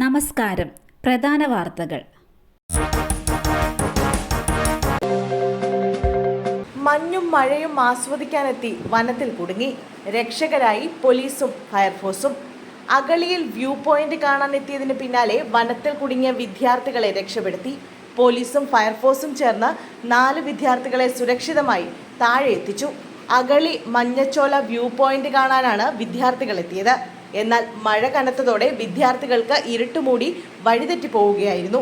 നമസ്കാരം. പ്രധാന വാർത്തകൾ. മഞ്ഞും മഴയും ആസ്വദിക്കാനെത്തി വനത്തിൽ കുടുങ്ങി. രക്ഷകരായി പോലീസും ഫയർഫോഴ്സും. അഗളിയിൽ വ്യൂ പോയിന്റ് കാണാനെത്തിയതിന് പിന്നാലെ വനത്തിൽ കുടുങ്ങിയ വിദ്യാർത്ഥികളെ രക്ഷപ്പെടുത്തി. പോലീസും ഫയർഫോഴ്സും ചേർന്ന് 4 വിദ്യാർത്ഥികളെ സുരക്ഷിതമായി താഴെ എത്തിച്ചു. അഗളി മഞ്ഞച്ചോല വ്യൂ പോയിന്റ് കാണാനാണ് വിദ്യാർത്ഥികൾ എത്തിയത്. എന്നാൽ മഴ കനത്തതോടെ വിദ്യാർത്ഥികൾക്ക് ഇരുട്ടുമൂടി വഴിതെറ്റി പോവുകയായിരുന്നു.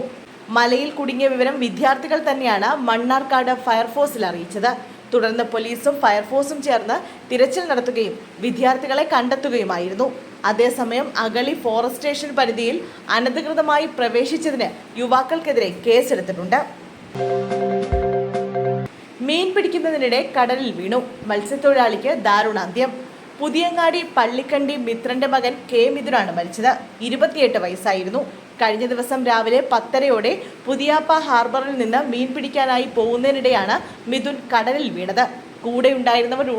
മലയിൽ കുടുങ്ങിയ വിവരം വിദ്യാർത്ഥികൾ തന്നെയാണ് മണ്ണാർക്കാട് ഫയർഫോഴ്സിൽ അറിയിച്ചത്. തുടർന്ന് പോലീസും ഫയർഫോഴ്സും ചേർന്ന് തിരച്ചിൽ നടത്തുകയും വിദ്യാർത്ഥികളെ കണ്ടെത്തുകയുമായിരുന്നു. അതേസമയം അഗളി ഫോറസ്റ്റ് സ്റ്റേഷൻ പരിധിയിൽ അനധികൃതമായി പ്രവേശിച്ചതിന് യുവാക്കൾക്കെതിരെ കേസെടുത്തിട്ടുണ്ട്. മീൻ പിടിക്കുന്നതിനിടെ കടലിൽ വീണു. മത്സ്യത്തൊഴിലാളിക്ക് ദാരുണാന്ത്യം. പുതിയങ്ങാടി പള്ളിക്കണ്ടി മിത്രന്റെ മകൻ കെ മിഥുനാണ് മരിച്ചത്. 28 വയസ്സായിരുന്നു. കഴിഞ്ഞ ദിവസം രാവിലെ 10:30 പുതിയാപ്പ ഹാർബറിൽ നിന്ന് മീൻ പിടിക്കാനായി പോകുന്നതിനിടെയാണ് മിഥുൻ കടലിൽ വീണത്. കൂടെയുണ്ടായിരുന്നവർ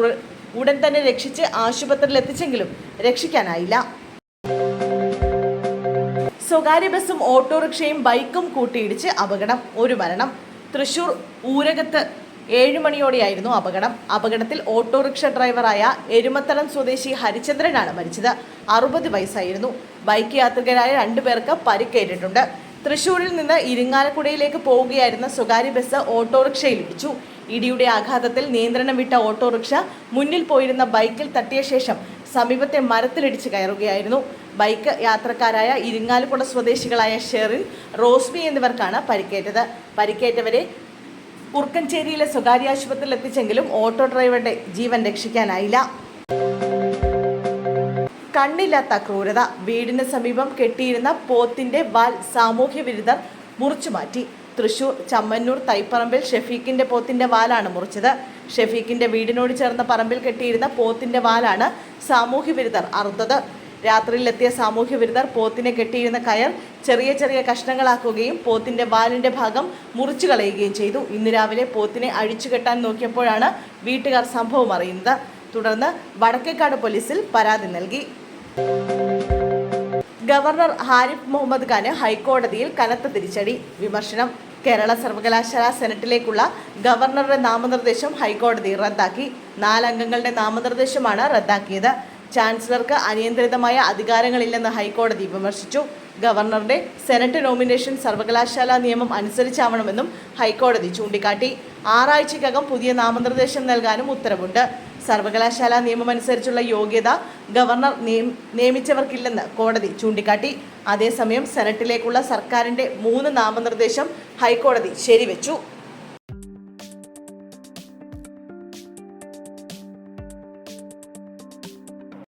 ഉടൻ തന്നെ രക്ഷിച്ച് ആശുപത്രിയിൽ എത്തിച്ചെങ്കിലും രക്ഷിക്കാനായില്ല. സ്വകാര്യ ബസും ഓട്ടോറിക്ഷയും ബൈക്കും കൂട്ടിയിടിച്ച് അപകടം. 1 മരണം. തൃശൂർ ഊരകത്ത് 7 മണിയോടെയായിരുന്നു അപകടം. അപകടത്തിൽ ഓട്ടോറിക്ഷ ഡ്രൈവറായ എരുമത്തളം സ്വദേശി ഹരിചന്ദ്രനാണ് മരിച്ചത്. 60 വയസ്സായിരുന്നു. ബൈക്ക് യാത്രികരായ 2 പേർക്ക് പരിക്കേറ്റിട്ടുണ്ട്. തൃശൂരിൽ നിന്ന് ഇരിങ്ങാലക്കുടയിലേക്ക് പോവുകയായിരുന്ന സ്വകാര്യ ബസ് ഓട്ടോറിക്ഷയിൽ ഇടിച്ചു. ഇടിയുടെ ആഘാതത്തിൽ നിയന്ത്രണം വിട്ട ഓട്ടോറിക്ഷ മുന്നിൽ പോയിരുന്ന ബൈക്കിൽ തട്ടിയ ശേഷം സമീപത്തെ മരത്തിലിടിച്ച് കയറുകയായിരുന്നു. ബൈക്ക് യാത്രക്കാരായ ഇരിങ്ങാലക്കുട സ്വദേശികളായ ഷെറിൻ, റോസ്മി എന്നിവർക്കാണ് പരിക്കേറ്റത്. പരിക്കേറ്റവരെ കുറുക്കഞ്ചേരിയിലെ സ്വകാര്യ ആശുപത്രിയിൽ എത്തിച്ചെങ്കിലും ഓട്ടോ ഡ്രൈവറുടെ ജീവൻ രക്ഷിക്കാനായില്ല. കണ്ണില്ലാത്ത ക്രൂരത. വീടിന് സമീപം കെട്ടിയിരുന്ന പോത്തിന്റെ വാൽ സാമൂഹ്യ വിരുദ്ധർ മുറിച്ചുമാറ്റി. തൃശൂർ ചമ്മന്നൂർ തൈപ്പറമ്പിൽ ഷെഫീഖിന്റെ പോത്തിന്റെ വാലാണ് മുറിച്ചത്. ഷെഫീഖിന്റെ വീടിനോട് ചേർന്ന പറമ്പിൽ കെട്ടിയിരുന്ന പോത്തിന്റെ വാലാണ് സാമൂഹ്യ വിരുദ്ധർ അറുത്തത്. രാത്രിയിലെത്തിയ സാമൂഹ്യ വിരുദ്ധർ പോത്തിനെ കെട്ടിയിരുന്ന കയർ ചെറിയ ചെറിയ കഷ്ണങ്ങളാക്കുകയും പോത്തിന്റെ വാലിന്റെ ഭാഗം മുറിച്ചു കളയുകയും ചെയ്തു. ഇന്ന് രാവിലെ പോത്തിനെ അഴിച്ചുകെട്ടാൻ നോക്കിയപ്പോഴാണ് വീട്ടുകാർ സംഭവം അറിയുന്നത്. തുടർന്ന് വടക്കേക്കാട് പോലീസിൽ പരാതി നൽകി. ഗവർണർ ഹാരിഫ് മുഹമ്മദ് ഖാന് ഹൈക്കോടതിയിൽ കനത്ത തിരിച്ചടി. വിമർശനം. കേരള സർവകലാശാല സെനറ്റിലേക്കുള്ള ഗവർണറുടെ നാമനിർദ്ദേശം ഹൈക്കോടതി റദ്ദാക്കി. 4 അംഗങ്ങളുടെ നാമനിർദ്ദേശമാണ് റദ്ദാക്കിയത്. ചാൻസലർക്ക് അനിയന്ത്രിതമായ അധികാരങ്ങളില്ലെന്ന് ഹൈക്കോടതി വിമർശിച്ചു. ഗവർണറുടെ സെനറ്റ് നോമിനേഷൻ സർവകലാശാല നിയമം അനുസരിച്ചാവണമെന്നും ഹൈക്കോടതി ചൂണ്ടിക്കാട്ടി. 6 ആഴ്ചയ്ക്കകം പുതിയ നാമനിർദ്ദേശം നൽകാനും ഉത്തരവുണ്ട്. സർവകലാശാല നിയമമനുസരിച്ചുള്ള യോഗ്യത ഗവർണർ നിയമിച്ചവർക്കില്ലെന്ന് കോടതി ചൂണ്ടിക്കാട്ടി. അതേസമയം സെനറ്റിലേക്കുള്ള സർക്കാരിന്റെ 3 നാമനിർദ്ദേശം ഹൈക്കോടതി ശരിവെച്ചു.